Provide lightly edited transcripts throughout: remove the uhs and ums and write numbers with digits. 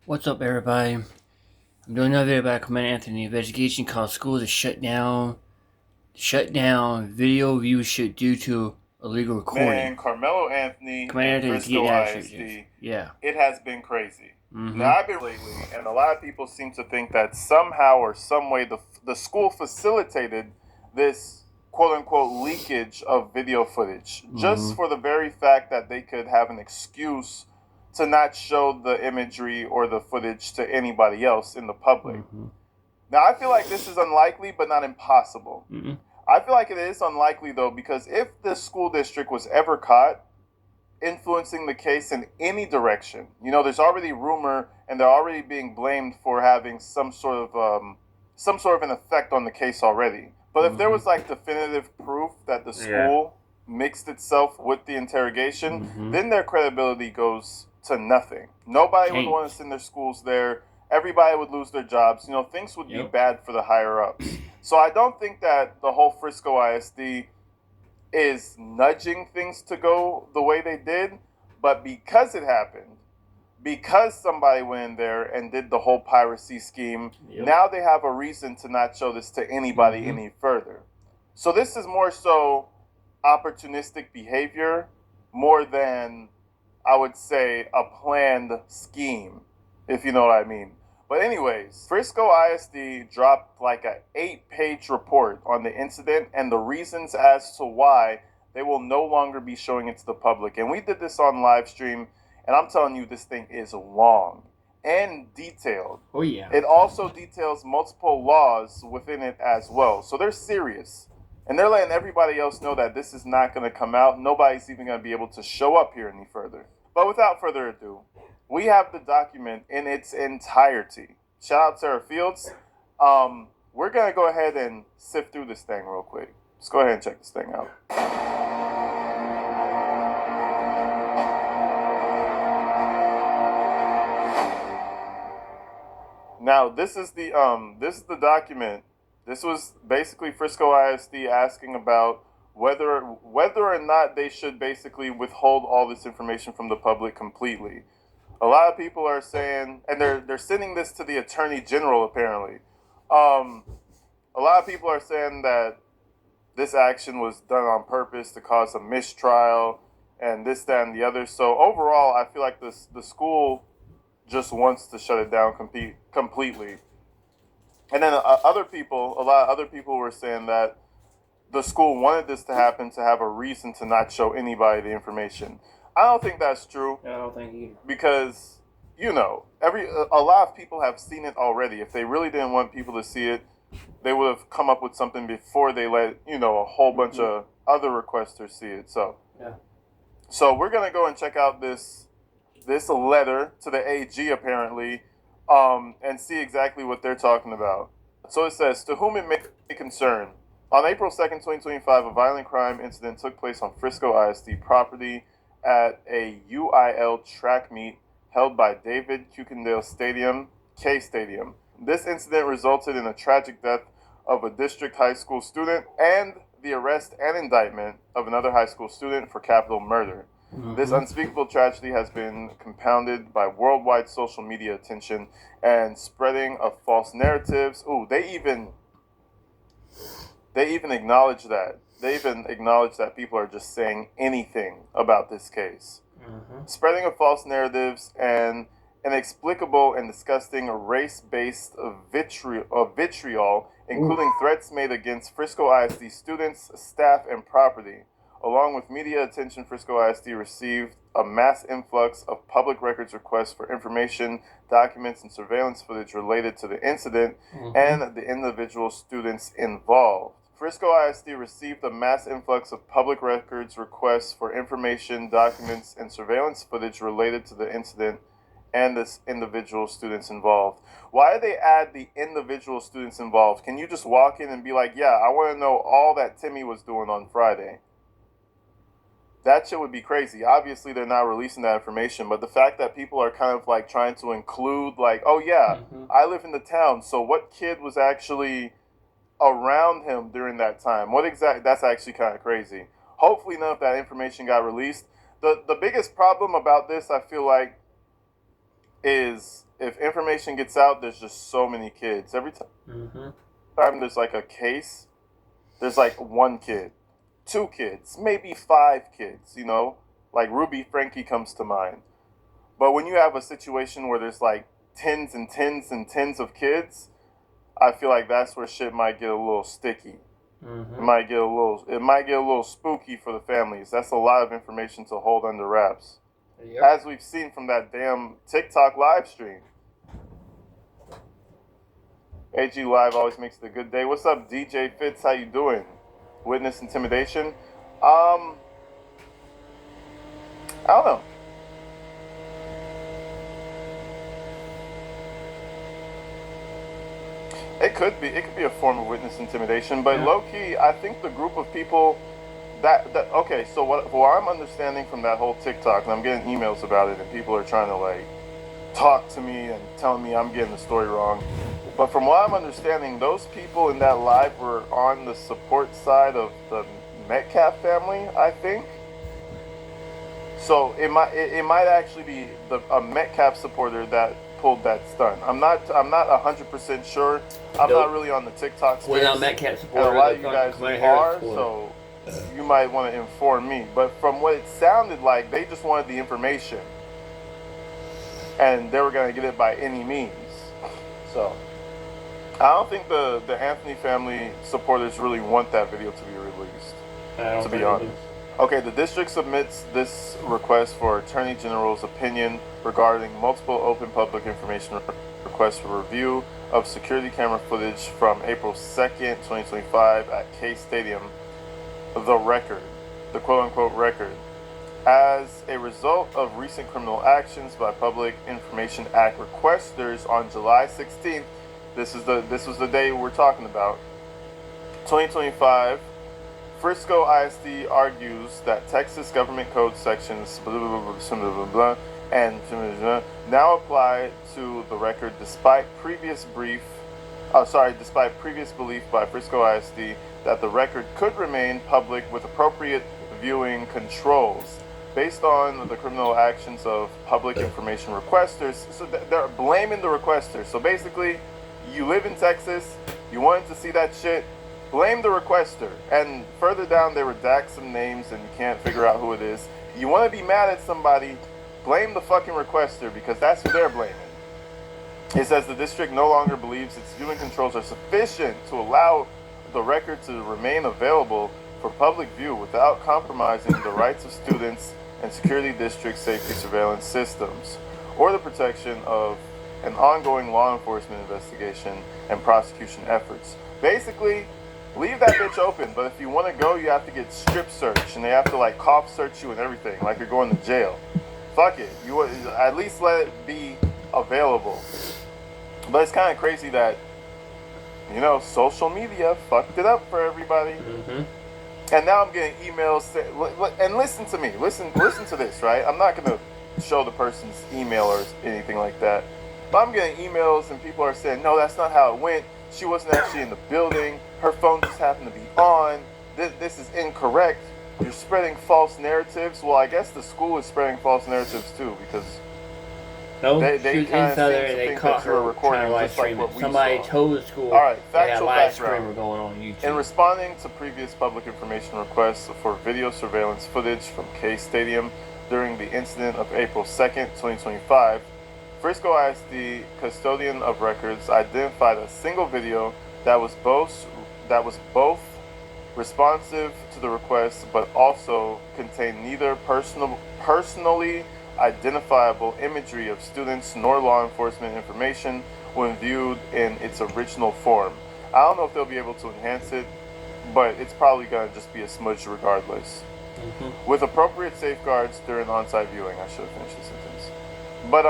What's up, everybody? I'm doing another video about Commander Anthony investigation called "Schools to shut down video viewership due to illegal recording." Man, Carmelo Anthony and Commander Anthony, get Frisco that shit, yes. ISD, Yeah. it has been crazy. Mm-hmm. Now, I've been lately, and a lot of people seem to think that somehow or some way the school facilitated this quote unquote leakage of video footage just for the very fact that they could have an excuse to not show the imagery or the footage to anybody else in the public. Now, I feel like this is unlikely, but not impossible. I feel like it is unlikely, though, because if the school district was ever caught influencing the case in any direction, there's already rumor and they're already being blamed for having some sort of an effect on the case already. But if there was like definitive proof that the school mixed itself with the interrogation, then their credibility goes to nothing. Nobody would want to send their schools there. Everybody would lose their jobs. Things would be bad for the higher ups. So I don't think that the whole Frisco ISD is nudging things to go the way they did, but because it happened, because somebody went in there and did the whole piracy scheme, now they have a reason to not show this to anybody any further. So this is more so opportunistic behavior more than, I would say, a planned scheme, if you know what I mean. But anyways, Frisco ISD dropped like an 8-page report on the incident and the reasons as to why they will no longer be showing it to the public. And we did this on live stream, and I'm telling you, this thing is long and detailed. Oh, yeah. It also details multiple laws within it as well. So they're serious. And they're letting everybody else know that this is not going to come out. Nobody's even going to be able to show up here any further. But without further ado, we have the document in its entirety. Shout out Sarah Fields. We're going to go ahead and sift through this thing real quick. Let's go ahead and check this thing out. Now, this is the document. This was basically Frisco ISD asking about whether or not they should basically withhold all this information from the public completely. A lot of people are saying, and they're sending this to the Attorney General apparently. A lot of people are saying that this action was done on purpose to cause a mistrial and this, that, and the other. So overall, I feel like the school just wants to shut it down completely. And then a lot of other people were saying that the school wanted this to happen to have a reason to not show anybody the information. I don't think that's true. I don't think either. Because a lot of people have seen it already. If they really didn't want people to see it, they would have come up with something before they let a whole bunch of other requesters see it. So we're gonna go and check out this letter to the AG apparently, and see exactly what they're talking about. So it says, to whom it may concern, on April 2nd, 2025, a violent crime incident took place on Frisco ISD property at a UIL track meet held by David Kuykendall Stadium, K Stadium. This incident resulted in a tragic death of a district high school student and the arrest and indictment of another high school student for capital murder. This unspeakable tragedy has been compounded by worldwide social media attention and spreading of false narratives. Ooh, they even acknowledge that. They even acknowledge that people are just saying anything about this case. Spreading of false narratives and inexplicable and disgusting race-based vitriol, including threats made against Frisco ISD students, staff, and property. Along with media attention, Frisco ISD received a mass influx of public records requests for information, documents, and surveillance footage related to the incident and the individual students involved. Frisco ISD received a mass influx of public records requests for information, documents, and surveillance footage related to the incident and the individual students involved. Why did they add the individual students involved? Can you just walk in and be like, yeah, I want to know all that Timmy was doing on Friday? That shit would be crazy. Obviously, they're not releasing that information, but the fact that people are kind of like trying to include, like, oh yeah, I live in the town, so what kid was actually around him during that time? That's actually kind of crazy. Hopefully, none of that information got released. The biggest problem about this, I feel like, is if information gets out, there's just so many kids. Every time there's like a case, there's like one kid, two kids, maybe five kids, you know? Like Ruby Frankie comes to mind. But when you have a situation where there's like tens and tens and tens of kids, I feel like that's where shit might get a little sticky. It might get a little spooky for the families. That's a lot of information to hold under wraps. Yep. As we've seen from that damn TikTok live stream. AG Live always makes it a good day. What's up, DJ Fitz? How you doing? Witness intimidation? I don't know. It could be a form of witness intimidation, but low key, I think the group of people that okay. So what I'm understanding from that whole TikTok, and I'm getting emails about it, and people are trying to like talk to me and telling me I'm getting the story wrong. But from what I'm understanding, those people in that live were on the support side of the Metcalf family, I think. So it might actually be a Metcalf supporter that pulled that stunt. I'm not 100% sure. I'm not really on the TikTok space. Without Metcalf supporter, and a lot of you guys are, so you might want to inform me. But from what it sounded like, they just wanted the information, and they were going to get it by any means. So I don't think the Anthony family supporters really want that video to be released. To be honest. Okay, the district submits this request for Attorney General's opinion regarding multiple open public information requests for review of security camera footage from April 2nd, 2025 at K Stadium, the record, the quote-unquote record. As a result of recent criminal actions by Public Information Act requesters on July 16th, this was the day we're talking about, 2025, Frisco ISD argues that Texas Government Code sections blah, blah, blah, and now apply to the record despite previous belief by Frisco ISD that the record could remain public with appropriate viewing controls. Based on the criminal actions of public information requesters, so they're blaming the requesters. So basically, you live in Texas, you wanted to see that shit, blame the requester. And further down, they redact some names and you can't figure out who it is. You want to be mad at somebody, blame the fucking requester because that's who they're blaming. It says the district no longer believes its viewing controls are sufficient to allow the record to remain available for public view without compromising the rights of students and security district safety surveillance systems or the protection of an ongoing law enforcement investigation and prosecution efforts. Basically, leave that bitch open, but if you want to go, you have to get strip searched, and they have to like cop search you and everything, like you're going to jail. Fuck it. You at least let it be available. But it's kind of crazy that, you know, social media fucked it up for everybody. And now I'm getting emails and listen to me. Listen to this, right? I'm not going to show the person's email or anything like that. But I'm getting emails and people are saying, no, that's not how it went. She wasn't actually in the building. Her phone just happened to be on. This is incorrect. You're spreading false narratives. Well, I guess the school is spreading false narratives too because they she was inside there and they caught her trying to live stream it. Somebody told the school that live stream were going on YouTube. In responding to previous public information requests for video surveillance footage from K Stadium during the incident of April 2nd, 2025, Frisco ISD custodian of records identified a single video that was both responsive to the request but also contained neither personally identifiable imagery of students nor law enforcement information when viewed in its original form. I don't know if they'll be able to enhance it, but it's probably going to just be a smudge regardless. With appropriate safeguards during on-site viewing. I should have finished the sentence. But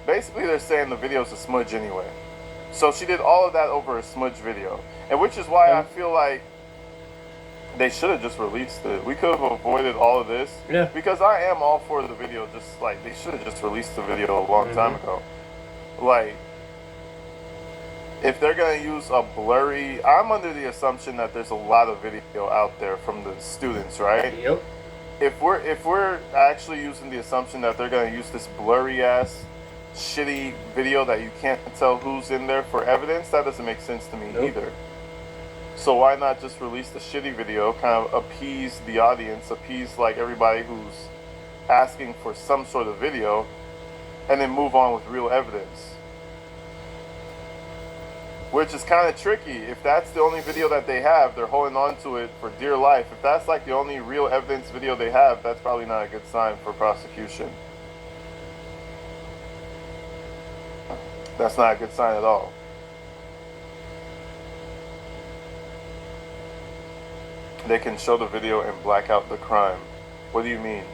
basically they're saying the video's a smudge anyway. So she did all of that over a smudge video. And which is why I feel like they should have just released it. We could have avoided all of this. Yeah. Because I am all for the video, just like they should have just released the video a long time ago. Like, if they're gonna use a blurry, I'm under the assumption that there's a lot of video out there from the students, right? Yep. If we're actually using the assumption that they're gonna use this blurry ass shitty video that you can't tell who's in there for evidence, that doesn't make sense to me either. So why not just release the shitty video, kind of appease the audience, appease like everybody who's asking for some sort of video, and then move on with real evidence? Which is kind of tricky. If that's the only video that they have, they're holding on to it for dear life. If that's like the only real evidence video they have, that's probably not a good sign for prosecution. That's not a good sign at all. They can show the video and black out the crime. What do you mean?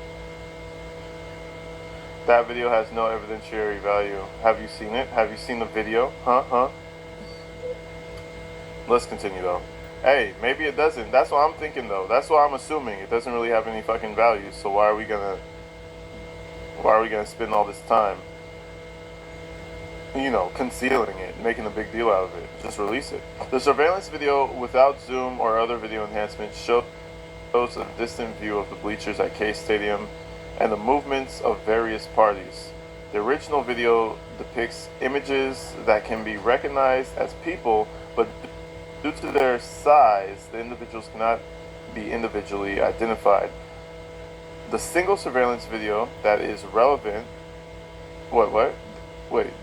That video has no evidentiary value. Have you seen it? Have you seen the video? Huh? Let's continue though. Hey, maybe it doesn't. That's what I'm thinking though. That's what I'm assuming. It doesn't really have any fucking value. So why are we gonna spend all this time, concealing it, making a big deal out of it? Just release it. The surveillance video without zoom or other video enhancement shows a distant view of the bleachers at K Stadium and the movements of various parties. The original video depicts images that can be recognized as people, but due to their size, the individuals cannot be individually identified. The single surveillance video that is relevant.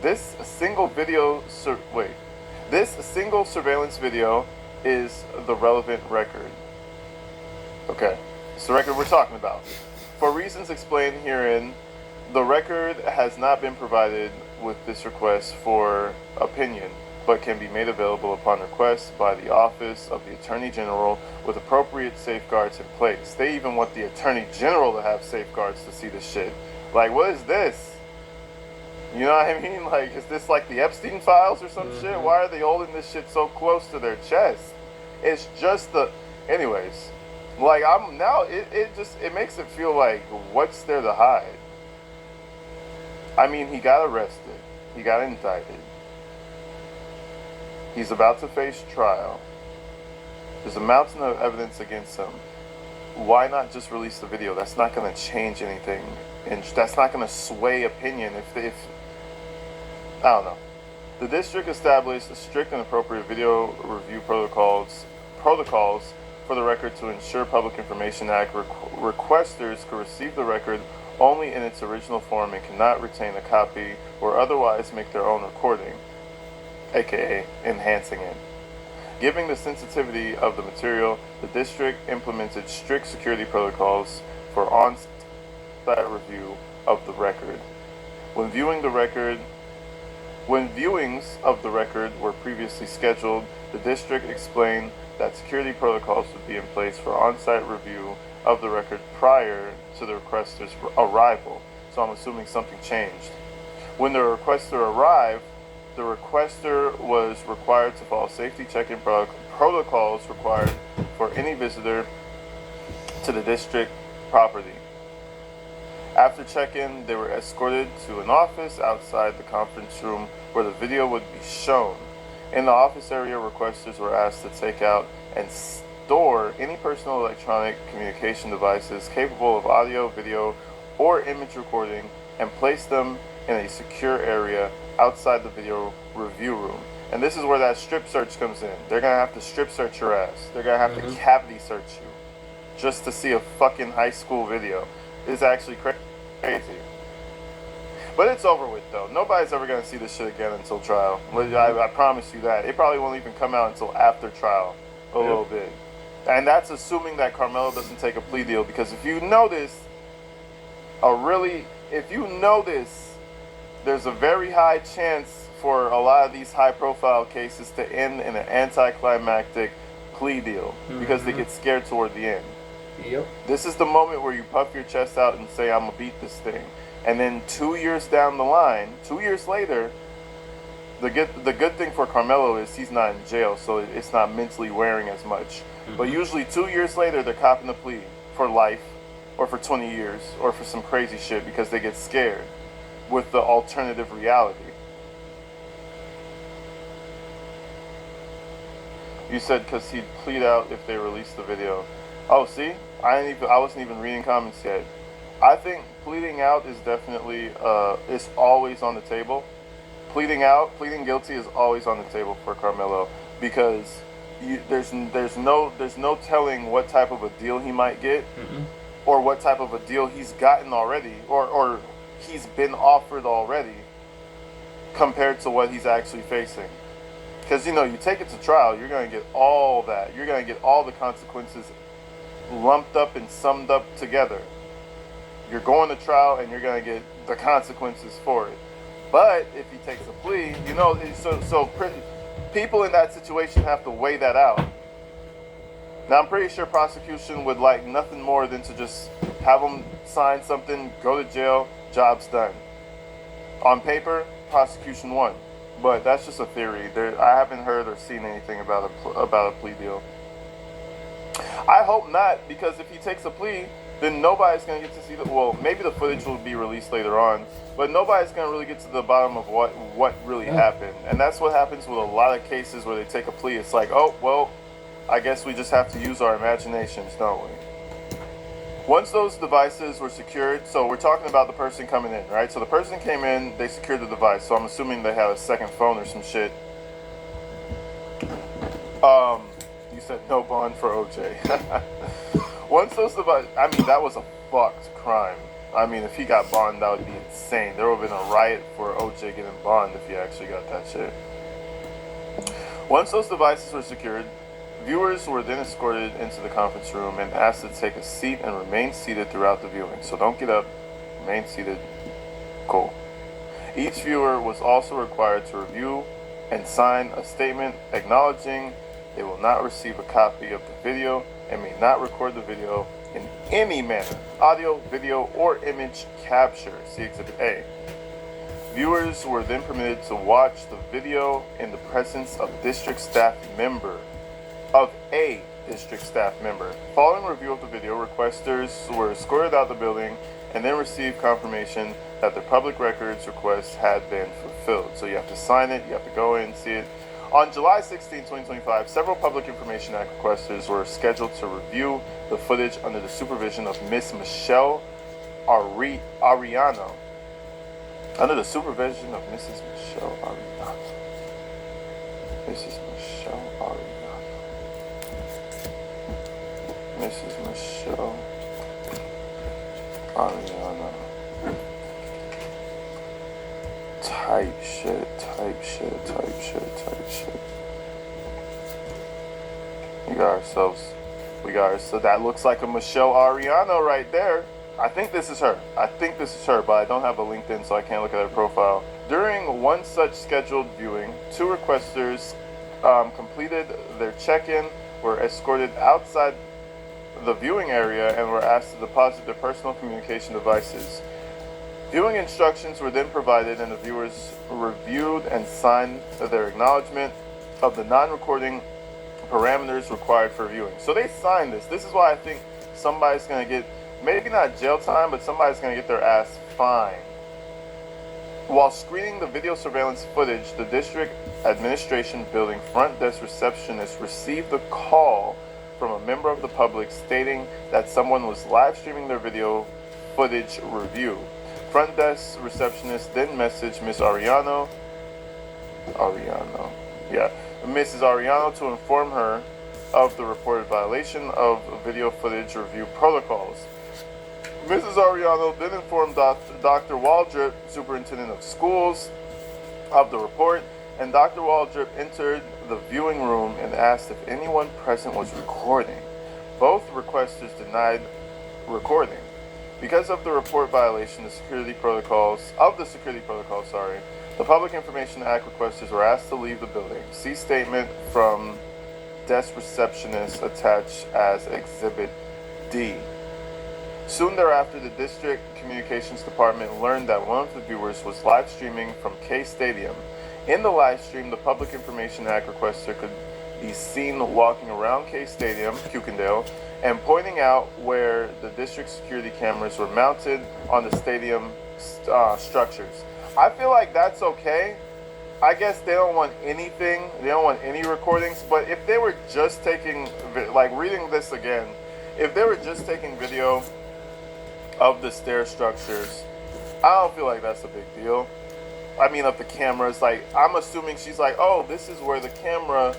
This single surveillance video is the relevant record. Okay, it's the record we're talking about. For reasons explained herein, the record has not been provided with this request for opinion, but can be made available upon request by the Office of the Attorney General with appropriate safeguards in place. They even want the Attorney General to have safeguards to see this shit. Like, what is this? You know what I mean? Like, is this like the Epstein files or some shit? Why are they holding this shit so close to their chest? It's just anyways. Like, it makes it feel like, what's there to hide? I mean, he got arrested. He got indicted. He's about to face trial. There's a mountain of evidence against him. Why not just release the video? That's not going to change anything, and that's not going to sway opinion. If I don't know. The district established strict and appropriate video review protocols for the record to ensure Public Information Act requesters could receive the record only in its original form and cannot retain a copy or otherwise make their own recording, aka enhancing it. Given the sensitivity of the material, the district implemented strict security protocols for on-site review of the record. When viewings of the record were previously scheduled, the district explained that security protocols would be in place for on-site review of the record prior to the requester's arrival. So I'm assuming something changed. When the requester arrived, the requester was required to follow safety check-in protocols required for any visitor to the district property. After check-in, they were escorted to an office outside the conference room where the video would be shown. In the office area, requesters were asked to take out and store any personal electronic communication devices capable of audio, video, or image recording and place them in a secure area outside the video review room. And this is where that strip search comes in. They're gonna have to strip search your ass. They're gonna have to cavity search you just to see a fucking high school video. It's actually crazy. But it's over with though. Nobody's ever gonna see this shit again until trial. I promise you that. It probably won't even come out until after trial a little bit. And that's assuming that Carmelo doesn't take a plea deal, because if you notice, there's a very high chance for a lot of these high profile cases to end in an anticlimactic plea deal because they get scared toward the end. Yep. This is the moment where you puff your chest out and say, I'm gonna beat this thing. And then 2 years down the line, 2 years later, the good thing for Carmelo is he's not in jail, so it's not mentally wearing as much. But usually 2 years later, they're copping a plea for life or for 20 years or for some crazy shit because they get scared with the alternative reality. You said because he'd plead out if they released the video. Oh, see? I wasn't even reading comments yet. I think pleading out is definitely is always on the table. Pleading guilty is always on the table for Carmelo because there's no telling what type of a deal he might get, or what type of a deal he's gotten already, or he's been offered already, compared to what he's actually facing. Because you take it to trial, you're gonna get all that. You're gonna get all the consequences lumped up and summed up together. You're going to trial and you're gonna get the consequences for it. But if he takes a plea, people in that situation have to weigh that out. Now, I'm pretty sure prosecution would like nothing more than to just have him sign something, go to jail, job's done. On paper, prosecution won, but that's just a theory. I haven't heard or seen anything about a plea deal. I hope not, because if he takes a plea, then nobody's going to get to see maybe the footage will be released later on, but nobody's going to really get to the bottom of what really happened. And that's what happens with a lot of cases where they take a plea. It's like, oh, well, I guess we just have to use our imaginations, don't we? Once those devices were secured, so we're talking about the person coming in, right? So the person came in, they secured the device, so I'm assuming they have a second phone or some shit. You said no bond for OJ. Once those devices, that was a fucked crime. If he got bond, that would be insane. There would have been a riot for OJ getting bond if he actually got that shit. Once those devices were secured, viewers were then escorted into the conference room and asked to take a seat and remain seated throughout the viewing. So don't get up, remain seated. Cool. Each viewer was also required to review and sign a statement acknowledging they will not receive a copy of the video and may not record the video in any manner, audio, video, or image capture. See Exhibit A. Viewers were then permitted to watch the video in the presence of a district staff member. Following review of the video, requesters were escorted out the building and then received confirmation that their public records request had been fulfilled. So you have to sign it, you have to go in and see it. On July 16, 2025, several Public Information Act requesters were scheduled to review the footage under the supervision of Miss Michelle Arellano. Under the supervision of Mrs. Michelle Arellano. Mrs. Michelle Arellano. Mrs. Michelle Arellano. Type shit. We got ourselves, that looks like a Michelle Arellano right there. I think this is her, but I don't have a LinkedIn, so I can't look at her profile. During one such scheduled viewing, two requesters completed their check-in, were escorted outside the viewing area, and were asked to deposit their personal communication devices. Viewing instructions were then provided, and the viewers reviewed and signed their acknowledgement of the non-recording parameters required for viewing. So they signed this. This is why I think somebody's going to get, maybe not jail time, but somebody's going to get their ass fined. While screening the video surveillance footage, the district administration building front desk receptionist received a call from a member of the public stating that someone was live streaming their video footage review. Front desk receptionist then messaged Ms. Mrs. Arellano to inform her of the reported violation of video footage review protocols. Mrs. Arellano then informed Dr. Waldrop, superintendent of schools, of the report, and Dr. Waldrop entered the viewing room and asked if anyone present was recording. Both requesters denied recording. Because of the report violation of the security protocols, the Public Information Act requesters were asked to leave the building. See statement from desk receptionist attached as Exhibit D. Soon thereafter, the district communications department learned that one of the viewers was live streaming from K Stadium. In the live stream, the Public Information Act requester could be seen walking around K Stadium, Kuykendall, and pointing out where the district security cameras were mounted on the stadium structures. I feel like that's okay. I guess they don't want anything. They don't want any recordings. But if they were just taking, like reading this again, if they were just taking video of the stair structures. I don't feel like that's a big deal. I mean, of the cameras, like, I'm assuming she's like, oh, this is where the camera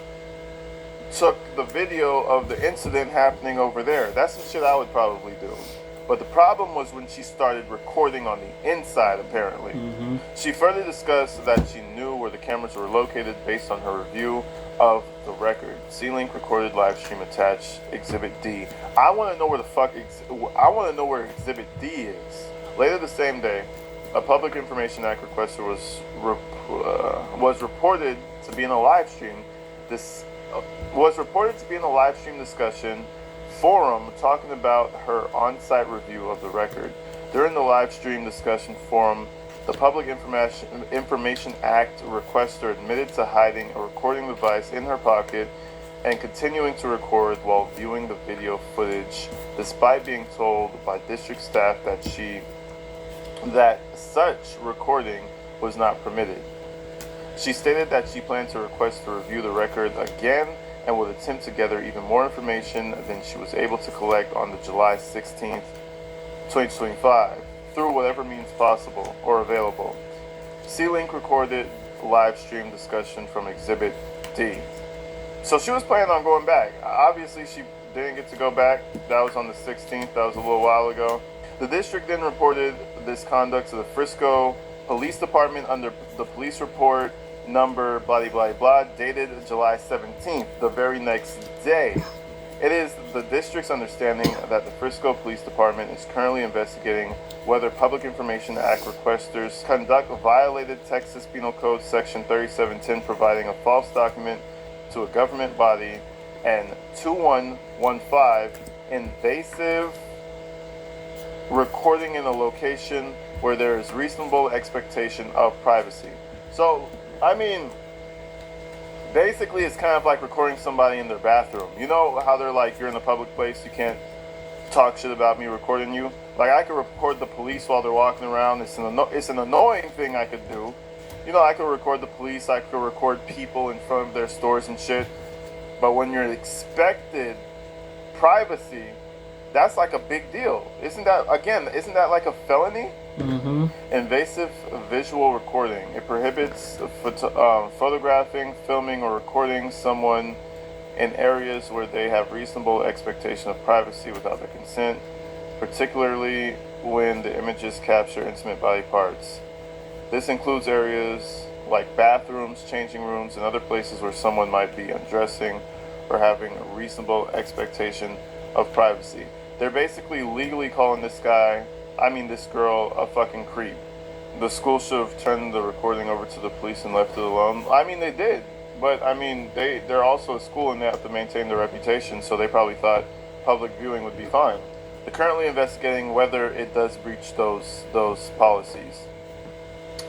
took the video of the incident happening over there. That's some shit I would probably do. But the problem was when she started recording on the inside, apparently. Mm-hmm. She further discussed that she knew where the cameras were located based on her review of the record. C-Link recorded live stream attached Exhibit D. I want to know where the fuck, I want to know where Exhibit D is. Later the same day, a Public Information Act requester was reported to be in a live stream. This was reported to be in a live stream discussion forum talking about her on-site review of the record. During the live stream discussion forum, the Public Information Act requester admitted to hiding a recording device in her pocket and continuing to record while viewing the video footage, despite being told by district staff that such recording was not permitted. She stated that she planned to request to review the record again and would attempt to gather even more information than she was able to collect on the July 16th, 2025, through whatever means possible or available. C-Link recorded live stream discussion from Exhibit D. So she was planning on going back. Obviously, she didn't get to go back. That was on the 16th. That was a little while ago. The district then reported this conduct to the Frisco Police Department under the police report number blah blah blah dated July 17th, the very next day. It is the district's understanding that the Frisco Police Department is currently investigating whether Public Information Act requesters conduct violated Texas Penal Code Section 3710, providing a false document to a government body, and 2115, invasive recording in a location where there is reasonable expectation of privacy. So, I mean, basically it's kind of like recording somebody in their bathroom. You know how they're like, you're in a public place, you can't talk shit about me recording you? Like, I could record the police while they're walking around. It's an annoying thing I could do. You know, I could record the police, I could record people in front of their stores and shit. But when you're expected privacy, that's like a big deal. Isn't that like a felony? Mm-hmm. Invasive visual recording. It prohibits photographing, filming, or recording someone in areas where they have reasonable expectation of privacy without their consent, particularly when the images capture intimate body parts. This includes areas like bathrooms, changing rooms, and other places where someone might be undressing or having a reasonable expectation of privacy. They're basically legally calling this girl a fucking creep. The school should have turned the recording over to the police and left it alone. I mean, they did, but I mean, they're also a school and they have to maintain their reputation, so they probably thought public viewing would be fine. They're currently investigating whether it does breach those policies.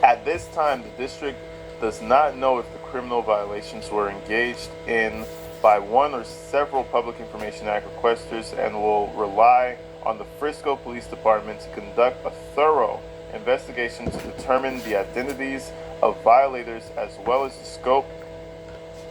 At this time, the district does not know if the criminal violations were engaged in by one or several Public Information Act requesters and will rely on the Frisco Police Department to conduct a thorough investigation to determine the identities of violators as well as the scope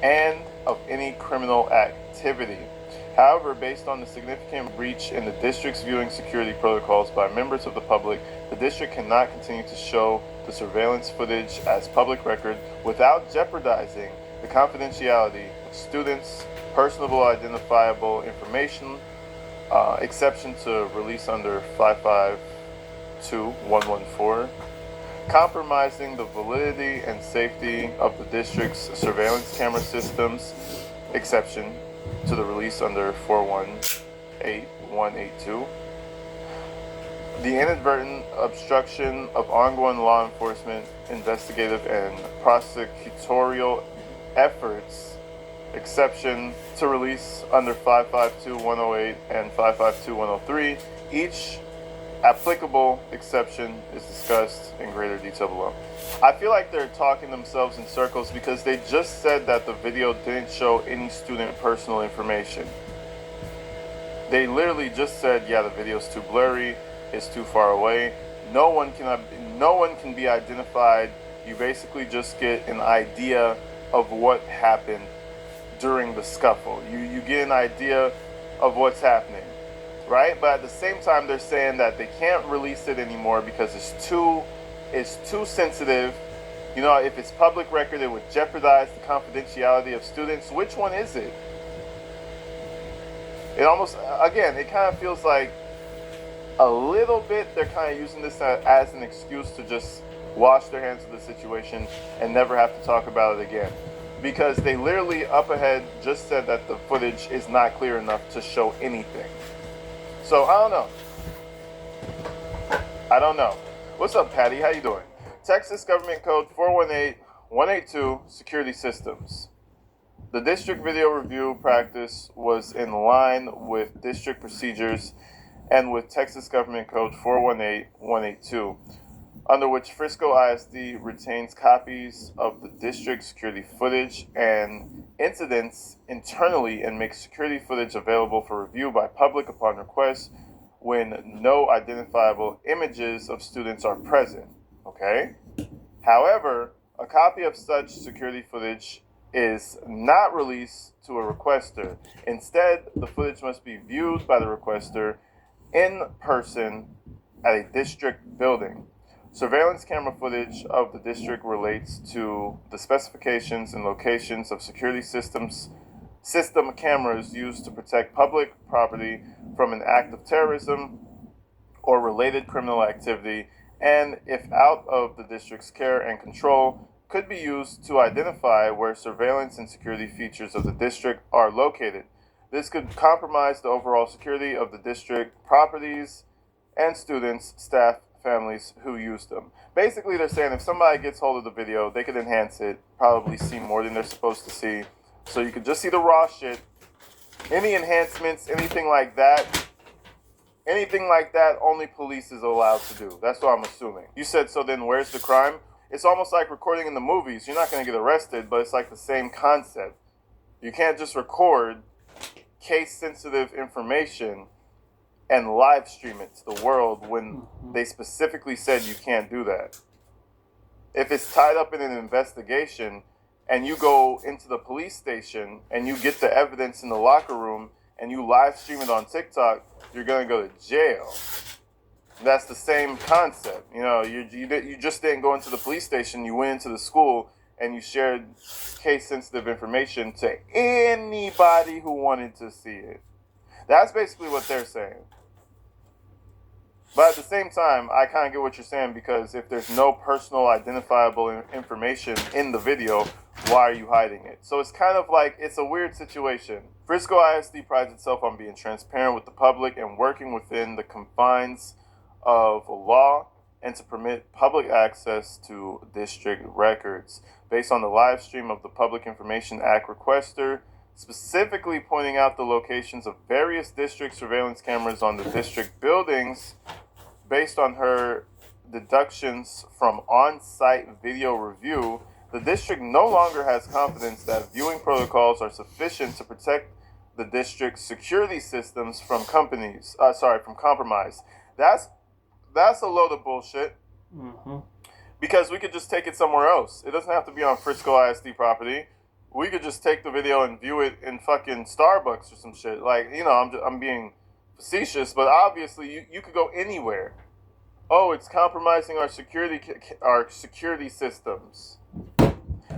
and of any criminal activity. However, based on the significant breach in the district's viewing security protocols by members of the public, the district cannot continue to show the surveillance footage as public record without jeopardizing the confidentiality of students' personable identifiable information, exception to release under 552-114, compromising the validity and safety of the district's surveillance camera systems, exception to the release under 418182, the inadvertent obstruction of ongoing law enforcement, investigative, and prosecutorial efforts, exception to release under 552-108 and 552-103. Each applicable exception is discussed in greater detail below. I feel like they're talking themselves in circles because they just said that the video didn't show any student personal information. They literally just said, yeah, the video's too blurry, it's too far away, no one can be identified. You basically just get an idea of what happened during the scuffle. You get an idea of what's happening. right? But at the same time, they're saying that they can't release it anymore because it's too sensitive. You know, if it's public record, it would jeopardize the confidentiality of students. Which one is it? It almost, again, it kind of feels like a little bit they're kind of using this as an excuse to just wash their hands of the situation and never have to talk about it again. Because they literally up ahead just said that the footage is not clear enough to show anything. So I don't know. What's up, Patty? How you doing? Texas Government Code 418182, Security Systems. The district video review practice was in line with district procedures and with Texas Government Code 418182, under which Frisco ISD retains copies of the district security footage and incidents internally and makes security footage available for review by public upon request when no identifiable images of students are present. Okay? However, a copy of such security footage is not released to a requester. Instead, the footage must be viewed by the requester in person at a district building. Surveillance camera footage of the district relates to the specifications and locations of security system cameras used to protect public property from an act of terrorism or related criminal activity, and if out of the district's care and control, could be used to identify where surveillance and security features of the district are located. This could compromise the overall security of the district properties and students, staff, families who use them. Basically, they're saying if somebody gets hold of the video, they could enhance it, probably see more than they're supposed to see. So you could just see the raw shit. Any enhancements, anything like that, only police is allowed to do. That's what I'm assuming. You said, so then where's the crime? It's almost like recording in the movies. You're not going to get arrested, but it's like the same concept. You can't just record case-sensitive information and live stream it to the world when they specifically said you can't do that. If it's tied up in an investigation and you go into the police station and you get the evidence in the locker room and you live stream it on TikTok, you're going to go to jail. That's the same concept. You know, you just didn't go into the police station, you went into the school and you shared case-sensitive information to anybody who wanted to see it. That's basically what they're saying. But at the same time, I kind of get what you're saying, because if there's no personal identifiable information in the video, why are you hiding it? So it's kind of like, it's a weird situation. Frisco ISD prides itself on being transparent with the public and working within the confines of law and to permit public access to district records. Based on the live stream of the Public Information Act requester, specifically pointing out the locations of various district surveillance cameras on the district buildings, based on her deductions from on-site video review, the district no longer has confidence that viewing protocols are sufficient to protect the district's security systems from compromise. That's a load of bullshit. Mm-hmm. Because we could just take it somewhere else. It doesn't have to be on Frisco ISD property. We could just take the video and view it in fucking Starbucks or some shit. Like, you know, I'm being facetious, but obviously you could go anywhere. Oh, it's compromising our security systems.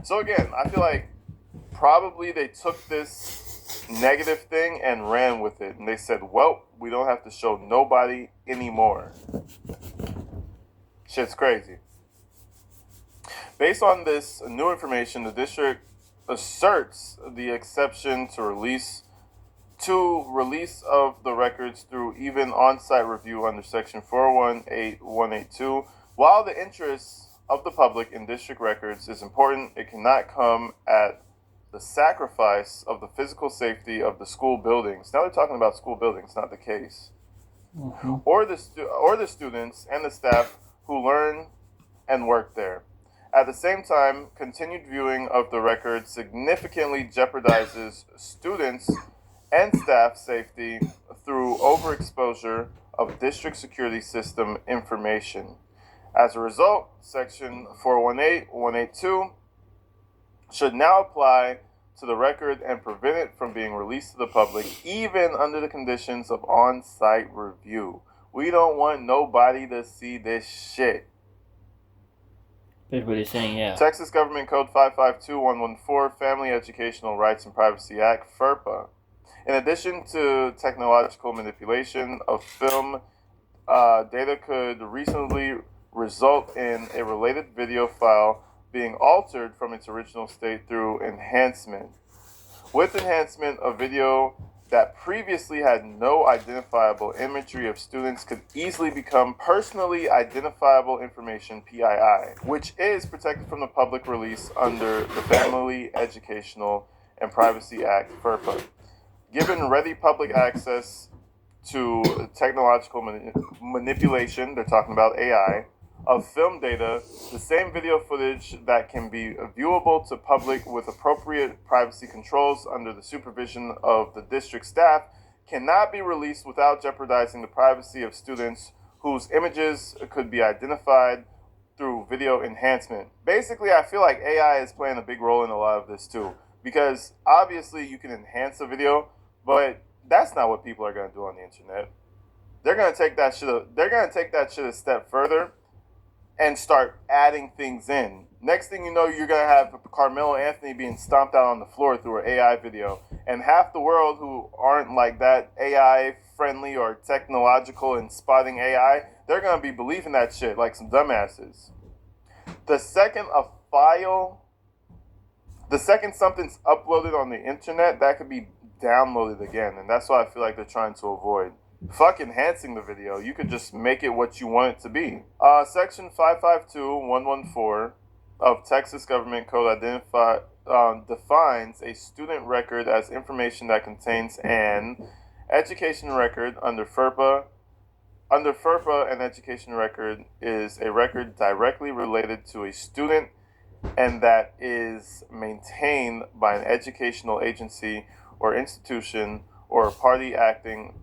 So again, I feel like probably they took this negative thing and ran with it, and they said, well, we don't have to show nobody anymore. Shit's crazy. Based on this new information, the district asserts the exception to release of the records through even on-site review under section 418182. While the interests of the public in district records is important, it cannot come at the sacrifice of the physical safety of the school buildings. Now they're talking about school buildings, not the case. Mm-hmm. Or the students and the staff who learn and work there. At the same time, continued viewing of the record significantly jeopardizes students and staff safety through overexposure of district security system information. As a result, section 418182 should now apply to the record and prevent it from being released to the public, even under the conditions of on-site review. We don't want nobody to see this shit. That's what he's saying, yeah. Texas Government Code 552114, Family Educational Rights and Privacy Act, FERPA. In addition to technological manipulation of film, data could reasonably result in a related video file being altered from its original state through enhancement. With enhancement, a video that previously had no identifiable imagery of students could easily become personally identifiable information, PII, which is protected from the public release under the Family Educational and Privacy Act, FERPA. Given ready public access to technological manipulation, they're talking about AI, of film data, the same video footage that can be viewable to public with appropriate privacy controls under the supervision of the district staff cannot be released without jeopardizing the privacy of students whose images could be identified through video enhancement. Basically, I feel like AI is playing a big role in a lot of this too, because obviously you can enhance a video, but that's not what people are going to do on the internet. They're going to take that shit a step further and start adding things in. Next thing you know, you're going to have Carmelo Anthony being stomped out on the floor through an AI video. And half the world who aren't like that AI friendly or technological and spotting AI, they're going to be believing that shit like some dumbasses. The second something's uploaded on the internet, that could be downloaded again. And that's what I feel like they're trying to avoid. Fuck enhancing the video. You could just make it what you want it to be. Section 552114 of Texas Government Code defines a student record as information that contains an education record under FERPA. Under FERPA, an education record is a record directly related to a student and that is maintained by an educational agency or institution or a party acting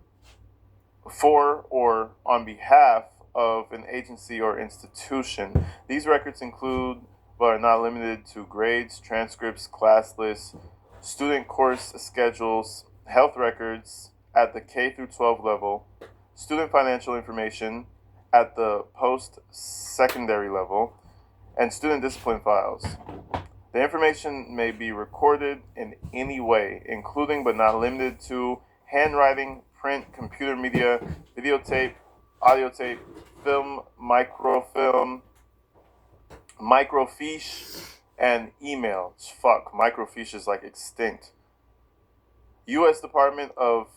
for or on behalf of an agency or institution. These records include, but are not limited to, grades, transcripts, class lists, student course schedules, health records at the K through 12 level, student financial information at the post-secondary level, and student discipline files. The information may be recorded in any way, including but not limited to handwriting, print, computer media, videotape, audio tape, film, microfilm, microfiche, and email. Fuck, microfiche is like extinct. U.S. Department of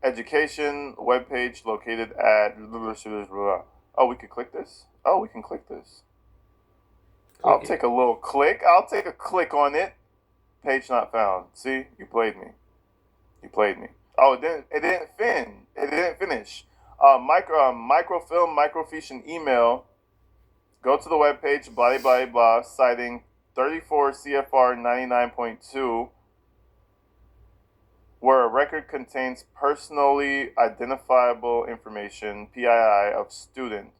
Education webpage located at... Oh, we could click this? Oh, we can click this. I'll take a little click. I'll take a click on it. Page not found. See? You played me. You played me. Oh, it didn't finish. Microfilm, microfiche, and email. Go to the webpage, blah, blah, blah, citing 34 CFR 99.2, where a record contains personally identifiable information, PII, of student,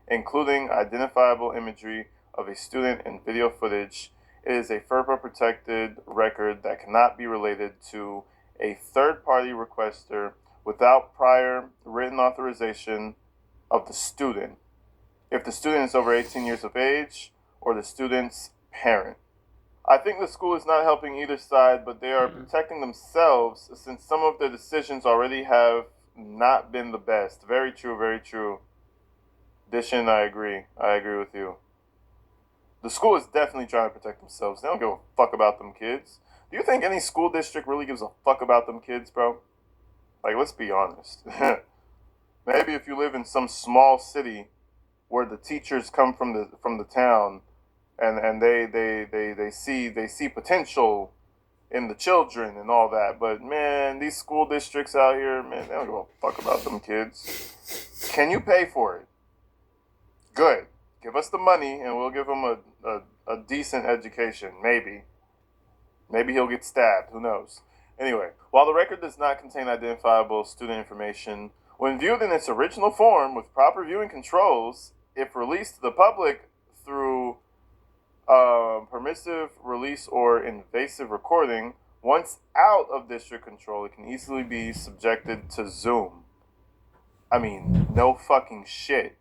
including identifiable imagery of a student and video footage. It is a FERPA-protected record that cannot be related to a third-party requester without prior written authorization of the student, if the student is over 18 years of age or the student's parent. I think the school is not helping either side, but they are protecting themselves since some of their decisions already have not been the best. Very true, very true. Dishin, I agree. I agree with you. The school is definitely trying to protect themselves. They don't give a fuck about them kids. Do you think any school district really gives a fuck about them kids, bro? Like, let's be honest. Maybe if you live in some small city where the teachers come from the town and they see potential in the children and all that, but man, these school districts out here, man, they don't give a fuck about them kids. Can you pay for it? Good. Give us the money and we'll give him a decent education, maybe. Maybe he'll get stabbed. Who knows? Anyway, while the record does not contain identifiable student information, when viewed in its original form with proper viewing controls, if released to the public through permissive release or invasive recording, Once out of district control, it can easily be subjected to Zoom. I mean, no fucking shit.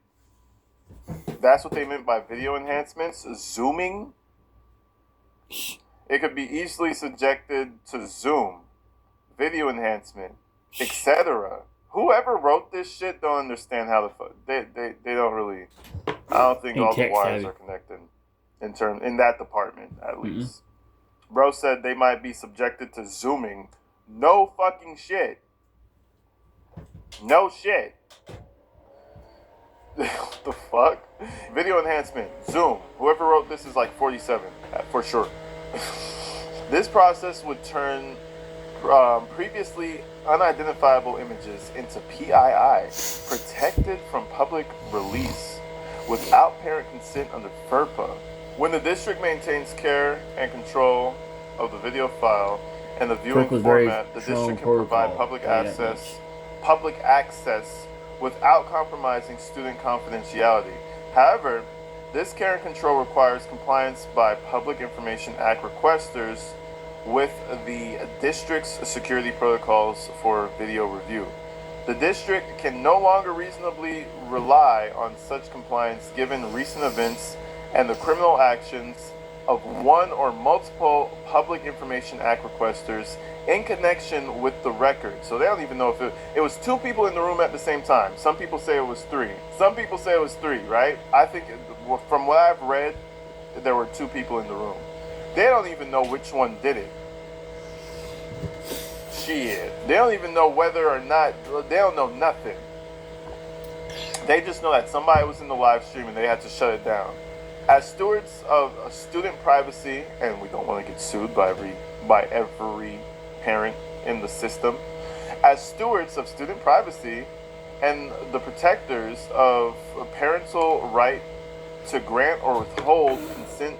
That's what they meant by video enhancements? Zooming? It could be easily subjected to Zoom, video enhancement, etc. Whoever wrote this shit don't understand how the fuck they don't really. I don't think all the wires are connected in that department at least. Bro said they might be subjected to Zooming. No fucking shit. No shit. What the fuck? Video enhancement, Zoom. Whoever wrote this is like 47, for sure. This process would turn previously unidentifiable images into PII, protected from public release, without parent consent under FERPA. When the district maintains care and control of the video file and the viewing format, the district can provide public access without compromising student confidentiality. However, this care and control requires compliance by Public Information Act requesters with the district's security protocols for video review. The district can no longer reasonably rely on such compliance given recent events and the criminal actions of one or multiple Public Information Act requesters in connection with the record. So they don't even know if it was 2 people in the room at the same time. Some people say it was 3. Some people say it was 3, right? I think from what I've read, there were 2 people in the room. They don't even know which one did it. Shit. They don't even know whether or not, they don't know nothing. They just know that somebody was in the live stream and they had to shut it down. As stewards of student privacy, and we don't want to get sued by every parent in the system, as stewards of student privacy and the protectors of parental right to grant or withhold consent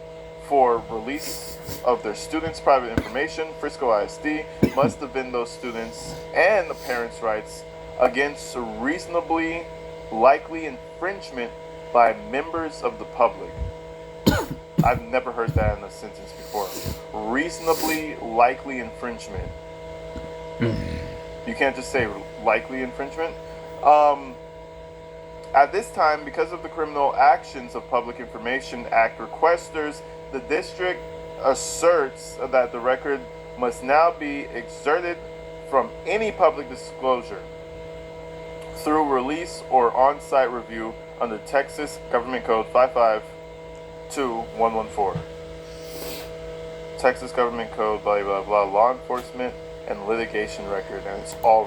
for release of their students' private information, Frisco ISD must defend those students and the parents' rights against reasonably likely infringement by members of the public. I've never heard that in a sentence before. Reasonably likely infringement. You can't just say likely infringement. At this time, because of the criminal actions of Public Information Act requesters, the district asserts that the record must now be exerted from any public disclosure through release or on-site review under Texas Government Code 552-114. Texas Government Code, blah, blah, blah, law enforcement and litigation record, and it's all